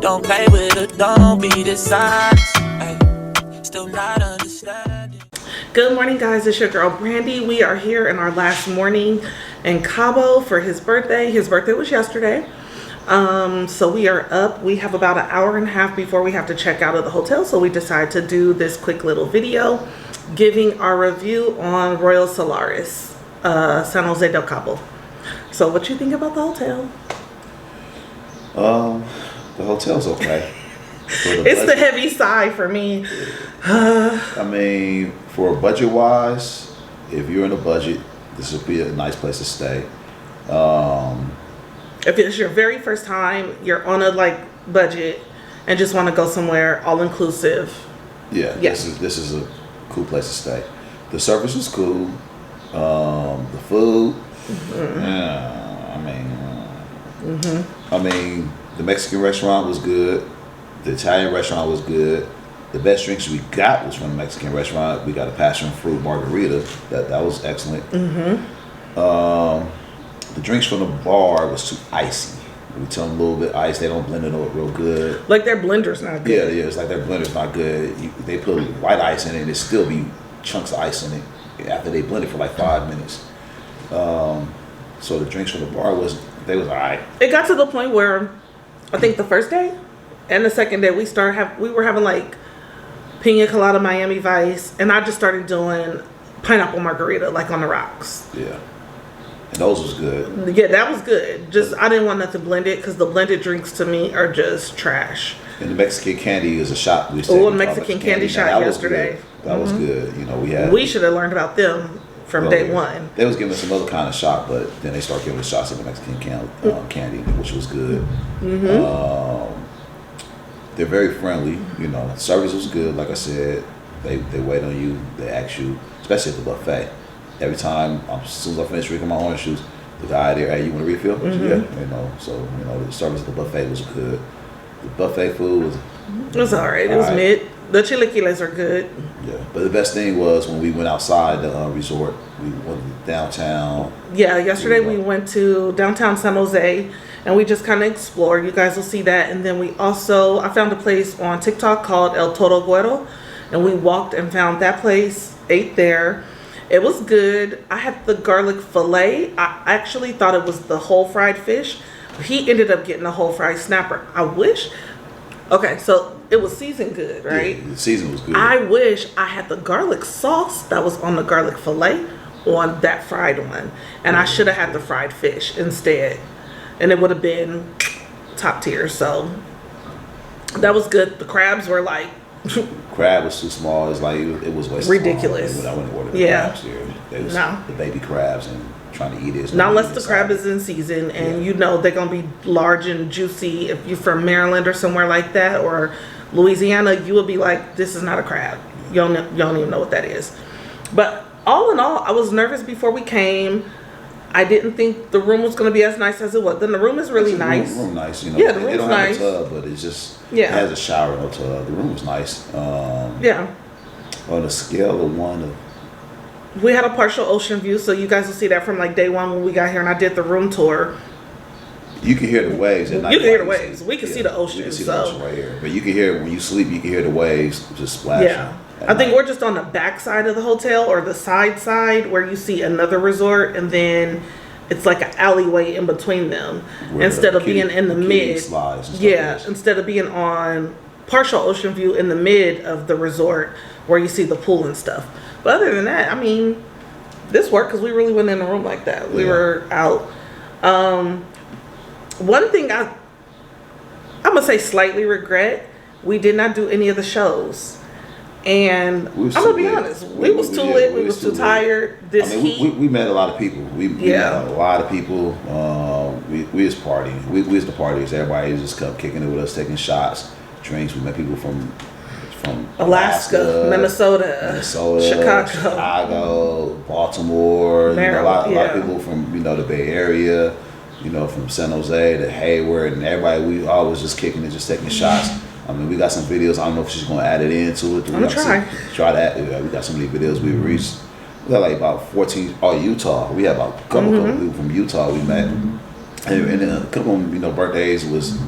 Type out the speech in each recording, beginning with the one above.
Don't play with it, don't be dishonest. Still not understanding. Good morning, guys. It's your girl Brandy. We are here in our last morning in Cabo for his birthday. His birthday was yesterday. So we are up. We have about an hour and a half before we have to check out of the hotel. So we decided to do this quick little video giving our review on Royal Solaris, San Jose del Cabo. So what you think about the hotel? The hotel's okay. It's the heavy sigh for me. I mean, for budget wise, if you're in a budget, this would be a nice place to stay. If it's your very first time, you're on a budget and just want to go somewhere all inclusive. Yeah, this is a cool place to stay. The service was cool. The food, I mean, the Mexican restaurant was good. The Italian restaurant was good. The best drinks we got was from the Mexican restaurant. We got a passion fruit margarita. That was excellent. The drinks from the bar was too icy. We tell them a little bit ice. They don't blend it up real good. Like their blender's not good. Yeah, it's like their blender's not good. They put white ice in it, and there still be chunks of ice in it after they blend it for like 5 minutes. So the drinks from the bar was alright. It got to the point where I think the first day and the second day we were having like pina colada Miami Vice, and I just started doing pineapple margarita like on the rocks. Yeah. And those was good. Yeah, that was good. Just I didn't want nothing blended because the blended drinks to me are just trash. And the Mexican candy is a shot. The Mexican candy shot yesterday. That was good. You know, we should have learned about them from day one. They was giving us some other kind of shot, but then they started giving us shots of the Mexican candy, which was good. They're very friendly. You know, service was good. Like I said, they wait on you. They ask you, especially at the buffet. Every time, as soon as I finish drinking my orange juice, the guy there, hey, you want a refill? Yeah, you know. So the service at the buffet was good. The buffet food was. It was alright. It was mid. The chilaquiles are good. Yeah, but the best thing was when we went outside the resort. We went downtown. Yeah, yesterday we went to downtown San Jose, and we just kind of explored. You guys will see that. And then I found a place on TikTok called El Toro Güero, and we walked and found that place, ate there. It was good. I had the garlic fillet. I actually thought it was the whole fried fish. He ended up getting a whole fried snapper. I wish. Okay, so it was seasoned good, right? Yeah, the season was good. I wish I had the garlic sauce that was on the garlic fillet on that fried one. And I should have had the fried fish instead. And it would have been top tier. So that was good. The crabs were like... crab was too small. It's like it was way ridiculous. Small. I wouldn't order the crabs here. They was the baby crabs and trying to eat it. Not unless the crab is in season and they're gonna be large and juicy. If you're from Maryland or somewhere like that or Louisiana, you will be like, this is not a crab. You don't even know what that is. But all in all, I was nervous before we came. I didn't think the room was going to be as nice as it was. Then the room is really nice. The room nice, you know. Yeah, the room's it don't nice. have a tub, but it's just it has a shower, no tub. The room was nice. Yeah. On a scale of 1 to... We had a partial ocean view, so you guys will see that from like day one when we got here and I did the room tour. You can hear the waves at night. You can hear the waves. We can see the ocean. You can see the ocean right here. But you can hear, when you sleep, you can hear the waves just splashing. Yeah. I think we're just on the back side of the hotel or the side where you see another resort and then it's like an alleyway in between them instead of being in the mid. Instead of being on partial ocean view in the mid of the resort where you see the pool and stuff. But other than that, I mean, this worked because we really went in a room like that. We were out. One thing I'm gonna say slightly regret, we did not do any of the shows. And I'm gonna be honest, we was too lit, we was too tired. We met a lot of people. We met a lot of people. We was partying. We was the parties. Everybody was just kept kicking it with us, taking shots, drinks. We met people from Alaska, Minnesota, Chicago, Baltimore. Maryland, a lot of people from the Bay Area. From San Jose to Hayward, and everybody. We all was just kicking it, just taking shots. I mean, we got some videos. I don't know if she's going to add it into it. I'm going to try that. We got so many videos we reached. We got like about 14. Oh, Utah. We had about a couple people from Utah we met. And then a couple of them, birthdays was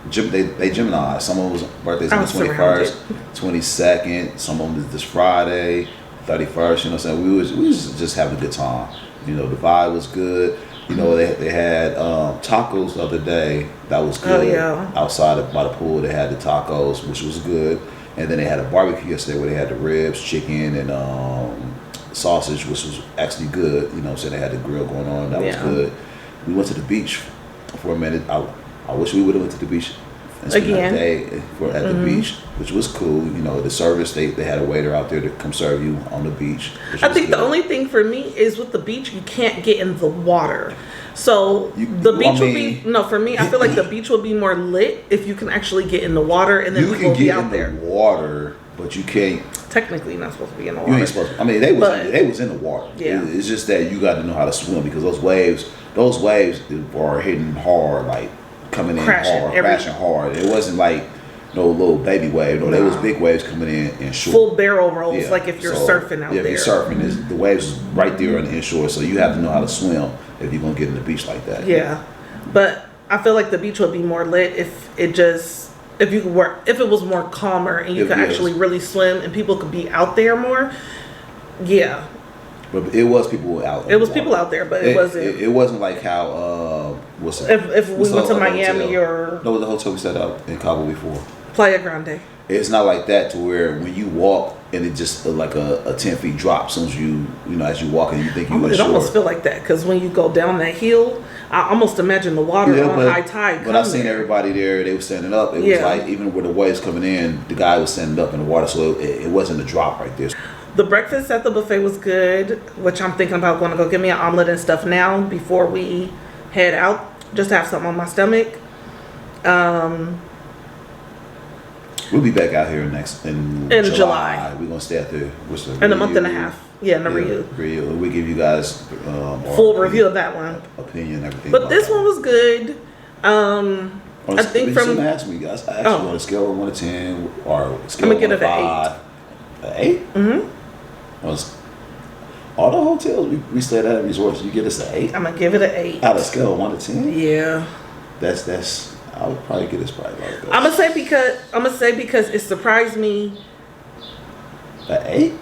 they Gemini. Some of them was birthdays on the 21st, 22nd. Some of them is this Friday, 31st. You know what I'm saying? We was just having a good time. The vibe was good. They had tacos the other day. That was good. Oh, yeah. Outside by the pool, they had the tacos, which was good. And then they had a barbecue yesterday where they had the ribs, chicken, and sausage, which was actually good. So they had the grill going on. That was good. We went to the beach for a minute. I wish we would have went to the beach and spent that day at the beach, which was cool. The service, they had a waiter out there to come serve you on the beach. I think the only thing for me is with the beach, you can't get in the water. So the beach would be, for me, I feel like the beach would be more lit if you can actually get in the water and then people will be out there. You can get in the water, but you can't. Technically, you're not supposed to be in the water. You ain't supposed to. I mean, they was in the water. Yeah. It's just that you got to know how to swim because those waves are hitting hard, like coming in crashing hard. It wasn't like no little baby wave. No, there was big waves coming in shore. Full barrel rolls, like if you're surfing out there. Yeah, if you're surfing, the waves is right there on the inshore, so you have to know how to swim if you're gonna get in the beach like that. Yeah, but I feel like the beach would be more lit if it was more calmer and you could actually really swim and people could be out there more. Yeah. But it was people out. It was people out there, but it wasn't. It wasn't like how if we went to Miami or the hotel we set up in Cabo before. Playa Grande. It's not like that to where when you walk and it just like a 10 feet drop. As soon as as you walk and you think you. It almost feel like that because when you go down that hill, I almost imagine the water on high tide. But I seen everybody there; they were standing up. It was like even with the waves coming in, the guy was standing up in the water, so it wasn't a drop right there. The breakfast at the buffet was good, which I'm thinking about going to go get me an omelet and stuff now before we head out, just to have something on my stomach. We'll be back out here in July. We're gonna stay out there in a month and a half. Yeah, in the Rio. We give you guys full review of that one, opinion, everything. But this one was good. I think from ask me guys. I actually on a scale of 1 to 10 or scale of 1 to 5. An 8. Mm-hmm. All the hotels we stayed at resorts, you get us an 8. I'm gonna give it an 8. Out of scale of 1 to 10. Yeah. That's. I would probably get this probably like this. I'm gonna say because it surprised me. An 8.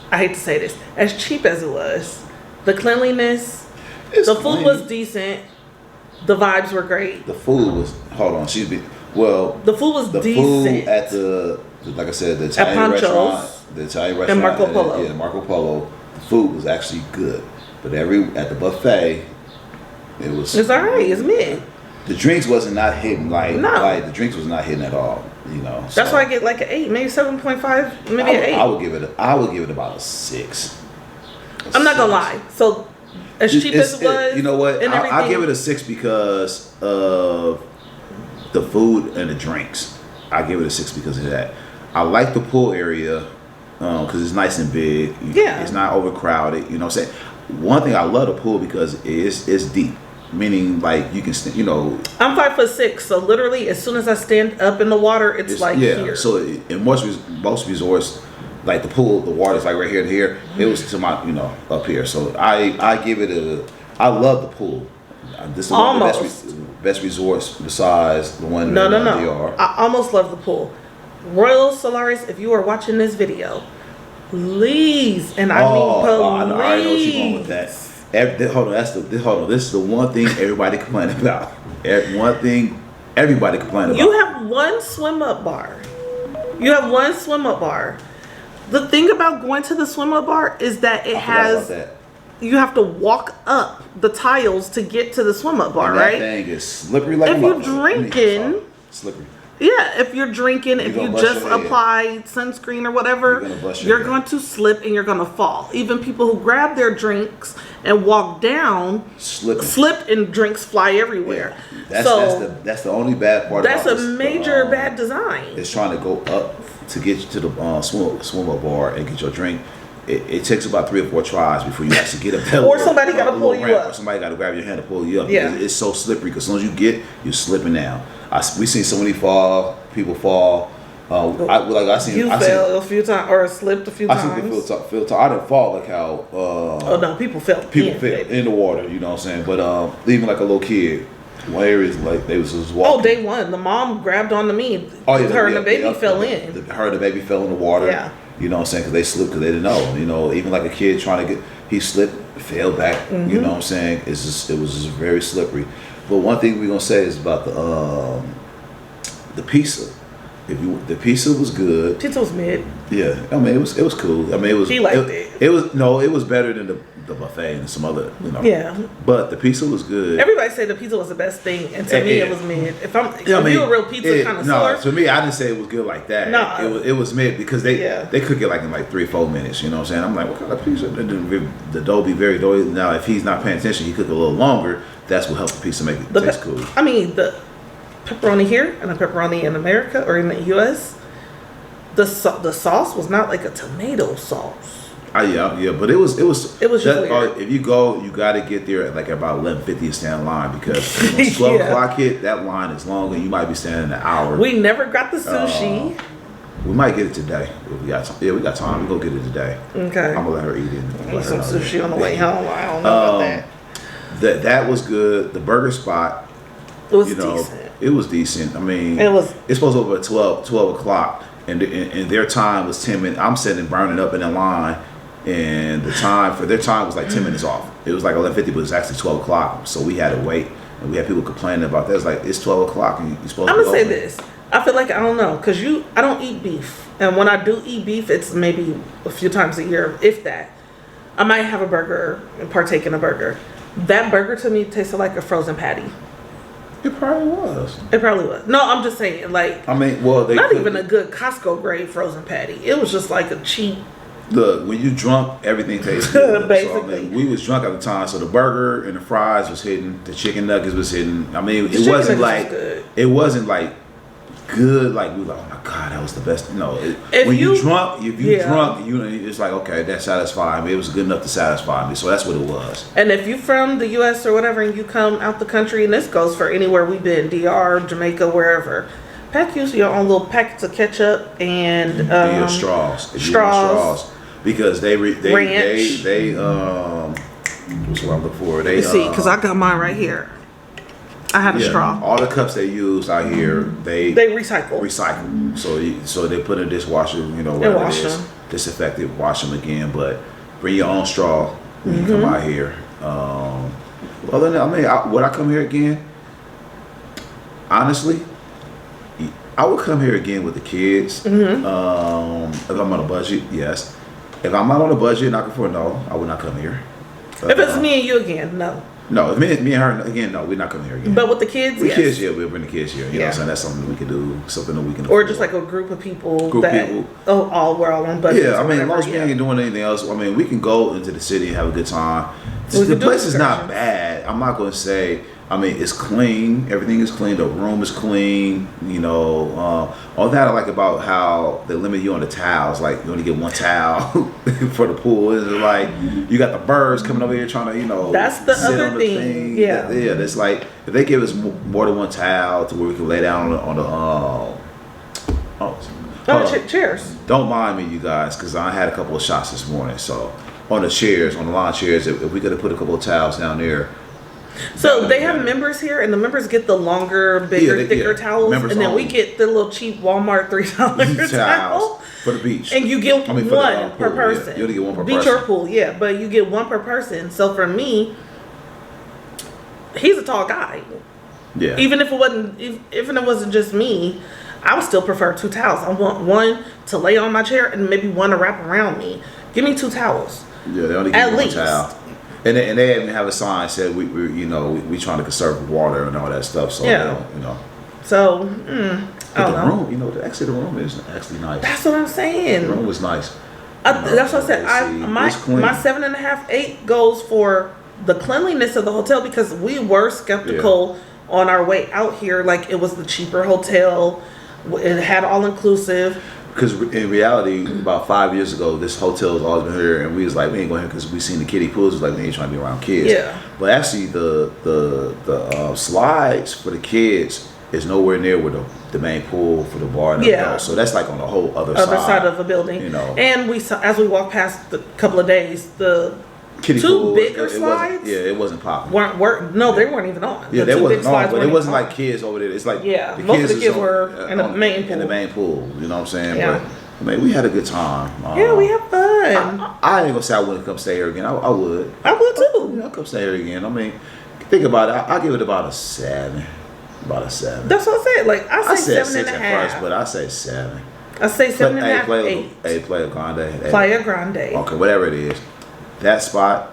I hate to say this, as cheap as it was, the cleanliness, the food was decent, the vibes were great. The food was. Hold on, the food was decent. Food at like I said, the Italian restaurant, and Marco Polo. Yeah, Marco Polo. The food was actually good, but at the buffet, it's alright. It's mid. The drinks wasn't not hitting like the drinks was not hitting at all. That's why I get like an 8, maybe 7.5, maybe an 8. I would give it about a 6. I'm not gonna lie. So as cheap as it was, you know what? I'll give it a 6 because of the food and the drinks. I give it a 6 because of that. I like the pool area because it's nice and big. Yeah, it's not overcrowded. You know what I'm saying? One thing I love the pool because it's deep. Meaning, like you can, I'm 5'6", so literally, as soon as I stand up in the water, it's like here. So in most resorts, like the pool, the water's like right here to here. It was to my, up here. So I give it I love the pool. This is one of the best resorts besides the one in DR. I almost love the pool. Royal Solaris, if you are watching this video, please, and I mean please. I already know what you're going with that. Hold on. This is the one thing everybody complain about. One thing everybody complain about. You have one swim up bar. The thing about going to the swim up bar is that you have to walk up the tiles to get to the swim up bar, right? That thing is slippery like if you're drinking, slippery. Yeah, if you're drinking, if you just apply sunscreen or whatever, you're going to slip and you're going to fall. Even people who grab their drinks and walk down slip and drinks fly everywhere. Yeah. That's the only bad part. That's a major bad design. It's trying to go up to get you to the swim up bar and get your drink. It takes about 3 or 4 tries before you actually get up there. Or somebody got to pull you up. Or somebody got to grab your hand to pull you up. Yeah. It's so slippery because as soon as you're slipping down. We seen so many people fall. I seen You fell a few times or slipped a few times. I seen the feel tall. I didn't fall like how. Oh no, people fell. People fell in the water. You know what I'm saying? But even like a little kid, one area is like they was just walking. Oh, day one, the mom grabbed onto me. Her and the baby fell in. Her and the baby fell in the water. Yeah. You know what I'm saying? Because they slipped because they didn't know. You know, even like a kid trying to he slipped, fell back. Mm-hmm. You know what I'm saying? It was just very slippery. But one thing we're gonna say is about the pizza. The pizza was good. Pizza was mid. Yeah, I mean it was cool. I mean it was. He liked it. It was better than the buffet and some other, you know. Yeah. But the pizza was good. Everybody said the pizza was the best thing, and to me it was mid. If you're a real pizza connoisseur. No, to me I didn't say it was good like that. No, it was mid because they cook it like in like 3-4 minutes. You know what I'm saying? I'm like, what kind of pizza? The dough be very doughy. Now if he's not paying attention, he cook a little longer. That's what helps the pizza make it taste cool. I mean the pepperoni here and the pepperoni in America or in the U.S. The sauce was not like a tomato sauce. Yeah, but it was just weird. If you go, you got to get there at like about 11:50 and stand in line because when 12 o'clock hit, that line is long and you might be standing an hour. We never got the sushi. We might get it today if we got time. Yeah, we got time. We go get it today. Okay. I'm gonna let her eat it. Eat some sushi on the way home. I don't know about that. That was good. The burger spot. It was decent. It was decent. I mean, it's supposed to open at 12 o'clock, and their time was 10 minutes. I'm sitting burning up in the line, and the time for their time was like 10 minutes off. It was like 11:50, but it was actually 12 o'clock. So we had to wait, and we had people complaining about that. It's like it's 12 o'clock, and you're supposed to. I'm gonna say this. I feel like I don't know because I don't eat beef, and when I do eat beef, it's maybe a few times a year, if that. I might have a burger and partake in a burger. That burger to me tasted like a frozen patty. It probably was. It probably was. No, I'm just saying, like. I mean, well, not even a good Costco grade frozen patty. It was just like a cheap. Look, when you drunk, everything tastes good. Basically, so, I mean, we was drunk at the time, so the burger and the fries was hidden. The chicken nuggets was hidden. I mean, it wasn't like good. Like we were like, oh my god, that was the best. No, when you drunk, it's like okay, that satisfied me. It was good enough to satisfy me. So that's what it was. And if you from the U.S. or whatever, and you come out the country, and this goes for anywhere we've been, DR, Jamaica, wherever, pack your own little packets of ketchup and straws. Because they what's what I'm looking for? They see, because I got mine right here. I had a straw. All the cups they use out here, they recycle. So they put in a dishwasher, whatever it is, disinfect it, wash them again. But bring your own straw when you come out here. Other than that, I mean, would I come here again? Honestly, I would come here again with the kids. If I'm on a budget, yes. If I'm not on a budget and I can afford, no, I would not come here. If it's me and you again, no. No, if me and her again, no, we're not coming here again. But with the kids, with kids, we'll bring the kids here. You know what I'm saying? That's something that we can do, something that we can afford. Or just like a group of people we're all on budgets. Yeah, I mean, as long as we ain't doing anything else, I mean, we can go into the city and have a good time. The place is not bad. I'm not going to say, I mean, it's clean. Everything is clean. The room is clean. All that I like about how they limit you on the towels. Like, you only get one towel for the pool. It's like, you got the birds coming over here trying to, that's the other thing. Yeah. Yeah, it's like, if they give us more than one towel to where we can lay down chairs. Don't mind me, you guys, because I had a couple of shots this morning. So, on the lawn chairs, if we could have put a couple of towels down there. So they have members here, and the members get the longer, bigger, thicker towels, and then we get the little cheap Walmart $3 towel for the beach. And you get one per person. Yeah. You only get one per beach person. Beach or pool, yeah, but you get one per person. So for me, he's a tall guy. Yeah. Even if it wasn't just me, I would still prefer 2 towels. I want one to lay on my chair and maybe one to wrap around me. Give me 2 towels. Yeah, they only give you one towel. And they even have a sign said we trying to conserve water and all that stuff. So So I don't know. Room, the room is actually nice. That's what I'm saying. The room was nice. That's what I said. My 7.5, 8 goes for the cleanliness of the hotel because we were skeptical on our way out here. Like it was the cheaper hotel. It had all inclusive. Because in reality, about 5 years ago, this hotel has always been here, and we was like, we ain't going here because we seen the kiddie pools. It was like, we ain't trying to be around kids. Yeah. But actually, the slides for the kids It's nowhere near where the main pool for the bar and Yeah. goes. So that's like on the whole other side of the building. You know. And we saw, as we walked past the couple of days, the Kiddie two pool, bigger slides. It wasn't popular. They weren't even on. Yeah, the they two big wasn't on, slides but it weren't wasn't even like kids over there. It's like most of the kids is were in the main pool. In the main pool, you know what I'm saying? Yeah. But I mean, we had a good time. Yeah, we had fun. I ain't gonna say I wouldn't come stay here again. I would. I would too. Yeah, I'll come stay here again. I mean, think about it. I'll give it about a 7. About a 7. That's what I said. Like I said say 7.5. at first, but I say 7. I say 7.5, 8. Hey, Playa Grande. Playa Grande. Okay, whatever it is. That spot,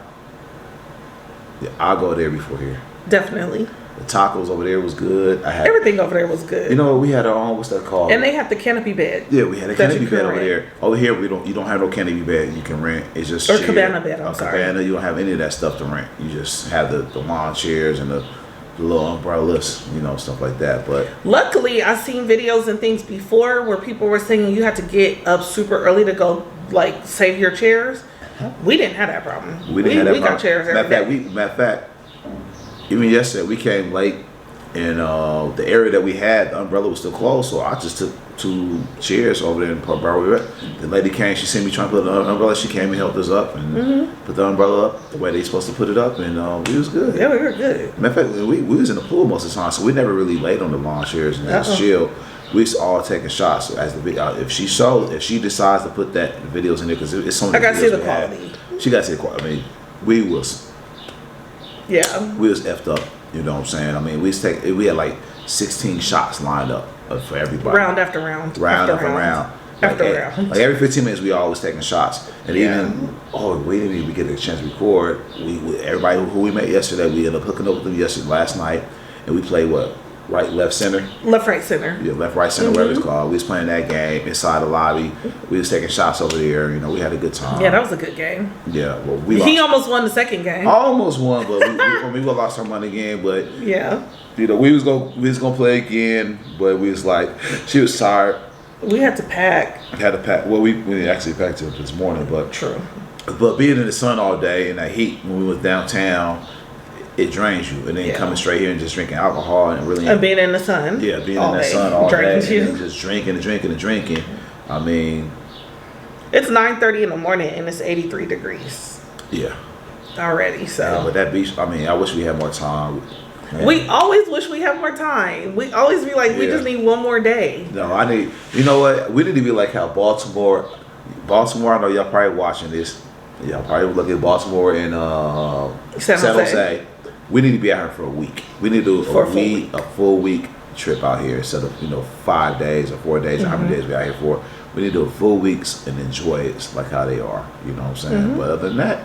yeah, I'll go there before here. Definitely. The tacos over there was good. Everything over there was good. You know, we had our own, what's that called? And they had the canopy bed. Yeah, we had a canopy bed over there. Over here, you don't have no canopy bed you can rent. It's just or chair. cabana bed. I'm sorry. Cabana, you don't have any of that stuff to rent. You just have the lawn chairs and the little umbrellas, you know, stuff like that. But luckily, I've seen videos and things before where people were saying you had to get up super early to go like save your chairs. We didn't have that problem. We didn't have that problem. We got chairs every day. Matter of fact, even yesterday we came late, and the area that we had, the umbrella was still closed, so I just took 2 chairs over there in Port Barrow. The lady came, she seen me trying to put the umbrella. She came and helped us up and put the umbrella up the way they supposed to put it up, and we was good. Yeah, we were good. Matter of fact, we was in the pool most of the time, so we never really laid on the lawn chairs and just chill. We used to all taking shots. So as the video, if she decides to put that videos in there, because it's so many. I gotta see the we quality. had. She got to see the quality. I mean, we was effed up. You know what I'm saying? I mean, we had like 16 shots lined up for everybody. Round after round. Round after round. Like every 15 minutes, we always taking shots. And even, we didn't even get a chance to record. Everybody who we met yesterday, we ended up hooking up with them last night. And we played what? Right, left, center? Left, right, center. Yeah, left, right, center, whatever it's called. We was playing that game inside the lobby. We was taking shots over there. You know, we had a good time. Yeah, that was a good game. Yeah, well, he almost won the second game. Almost won, but we lost our money again. But yeah, you know, we was gonna play again, but we was like, she was tired. We had to pack. Well, we actually packed it this morning, but true. But being in the sun all day in that heat when we was downtown, it drains you. And then coming straight here and just drinking alcohol and really being in the sun. Yeah, being in the sun all day you. and just drinking. I mean, it's 9:30 in the morning and it's 83 degrees. Yeah. Already, so. Yeah, but that beach, I mean, I wish we had more time. Man. We always wish we had more time. We always be like, we just need one more day. No, you know what? We need to be like how Baltimore, I know y'all probably watching this. Y'all probably look at Baltimore and San Jose. We need to be out here for a week. We need to do a full week trip out here instead of 5 days or 4 days or how many days we out here for. We need to do a full weeks and enjoy it like how they are. You know what I'm saying? But other than that,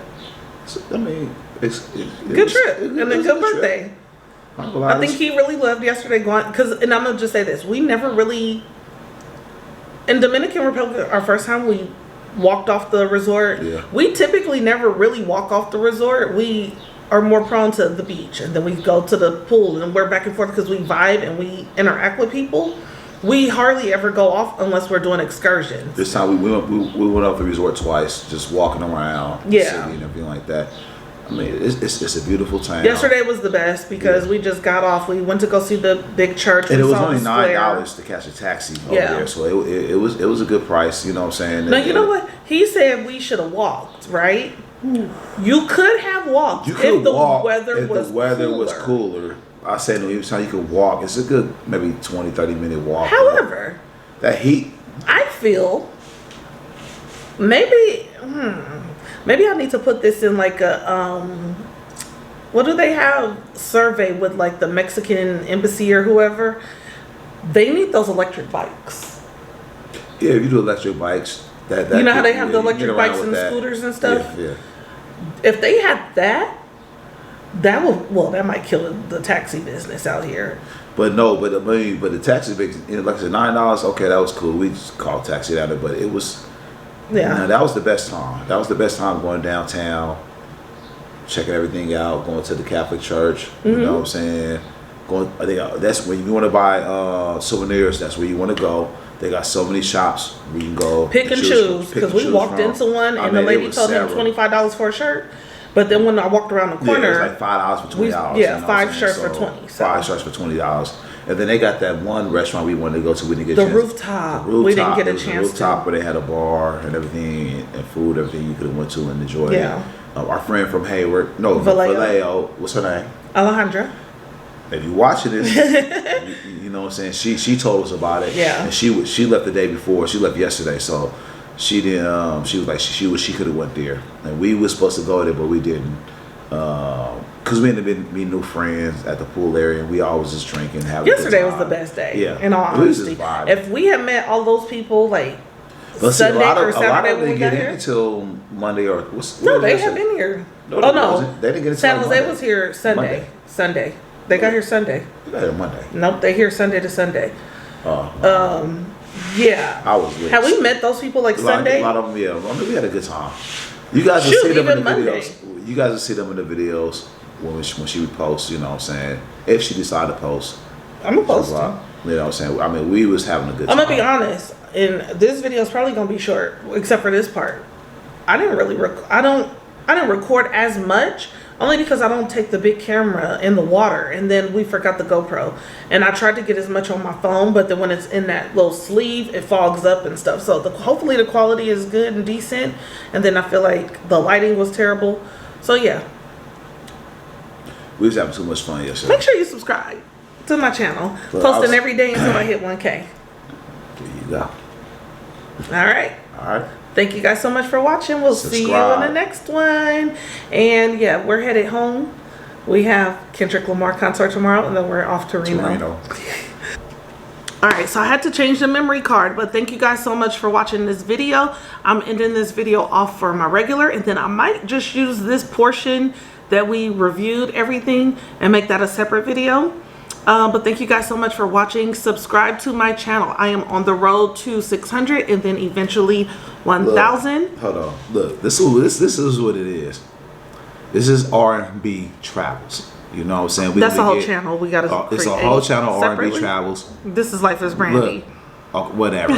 I mean, it's good trip and a good birthday. I think he really loved yesterday going and I'm gonna just say this: we never really in Dominican Republic. Our first time we walked off the resort. Yeah. We typically never really walk off the resort. We are more prone to the beach, and then we go to the pool, and we're back and forth because we vibe and we interact with people. We hardly ever go off unless we're doing excursions. This time we went off the resort twice, just walking around the city and everything like that. I mean, it's a beautiful town. Yesterday was the best because we just got off. We went to go see the big church, and it was only $9 to catch a taxi over there. So it was a good price. You know what I'm saying? Now you know what he said we should have walked, right? You could have walked if the weather was cooler. I said no, every time you could walk. It's a good maybe 20-30 minute walk. However, that heat. I feel maybe I need to put this in like a what do they have survey with like the Mexican embassy or whoever? They need those electric bikes. Yeah, if you do electric bikes, that you know how they have the electric bikes and scooters and stuff. Yeah. If they had that that might kill the taxi business out here. But no, but the taxi business, like I said, $9. Okay, that was cool. We just called taxi out there, but it was. Yeah, that was the best time. That was the best time going downtown, checking everything out, going to the Catholic church. You know what I'm saying? That's where you want to buy souvenirs. That's where you want to go. They got so many shops where you can go pick and choose. Because we walked into one and the lady told him $25 for a shirt. But then when I walked around the corner, it was like $5 for $20. Yeah, you know 5 what I'm shirts saying? for 20. So. 5 shirts for $20. And then they got that one restaurant we wanted to go to. We didn't get a chance. Rooftop. We didn't get a chance. The rooftop where they had a bar and everything and food, everything you could have went to and enjoyed. Yeah. Our friend from Hayward, Vallejo. What's her name? Alejandra. If you watching this, you know what I'm saying. She told us about it. Yeah. And she left the day before. She left yesterday, so she didn't. She was like she could have went there, and we was supposed to go there, but we didn't. Because we ended up being new friends at the pool area, and we always just drinking. Yesterday was the best day. Yeah. In all honesty, if we had met all those people like Sunday or Saturday when we got here, until Monday or they have been here. No, they didn't get it. San Jose was here Sunday. They got here Sunday. They got here Monday. Nope, they here Sunday to Sunday. Yeah. I was with. Have we met those people like Sunday? A lot of them, yeah. I mean, we had a good time. You guys will see them in the videos. You guys will see them in the videos when she would post. You know what I'm saying? If she decided to post, I'm gonna post them. You know what I'm saying? I mean, we was having a good time. I'm gonna be honest, and this video is probably gonna be short, except for this part. I didn't really I didn't record as much, only because I don't take the big camera in the water, and then we forgot the GoPro, and I tried to get as much on my phone, but then when it's in that little sleeve, it fogs up and stuff. So hopefully the quality is good and decent, and then I feel like the lighting was terrible. So yeah, we was having too much fun yesterday. make sure you subscribe to my channel. Posting every day until I hit 1K. There you go. All right. Thank you guys so much for watching. We'll see you in the next one. And yeah, we're headed home. We have Kendrick Lamar concert tomorrow, and then we're off to Reno. All right, so I had to change the memory card, but thank you guys so much for watching this video. I'm ending this video off for my regular, and then I might just use this portion that we reviewed everything and make that a separate video. But thank you guys so much for watching. Subscribe to my channel. I am on the road to 600 and then eventually 1,000. Hold on. Look, this is what it is. This is R&B Travels. You know what I'm saying? That's a whole channel. We got to It's a whole channel, R&B Travels. This is Life is Brandy. Look, whatever.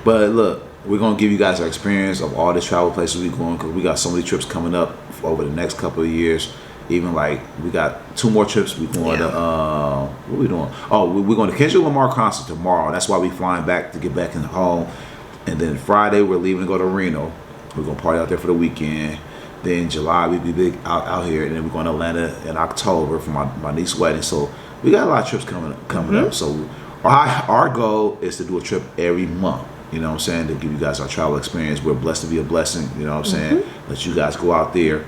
But look, we're going to give you guys our experience of all the travel places we're going, because we got so many trips coming up over the next couple of years. Even like we got 2 more trips. We going to what are we doing? Oh, we're going to Kendrick Lamar concert tomorrow. That's why we flying back to get back in home. And then Friday we're leaving to go to Reno. We're gonna party out there for the weekend. Then July we be big out here, and then we're going to Atlanta in October for my niece's wedding. So we got a lot of trips coming up. So our goal is to do a trip every month. You know what I'm saying? To give you guys our travel experience. We're blessed to be a blessing. You know what I'm saying? Let you guys go out there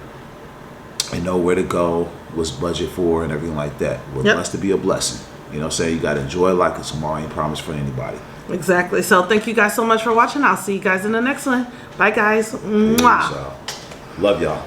and know where to go, what's budget for, and everything like that. We're blessed to be a blessing. You know what I'm saying? You got to enjoy life, because tomorrow ain't promised for anybody. Exactly. So thank you guys so much for watching. I'll see you guys in the next one. Bye, guys. Mwah. Love y'all.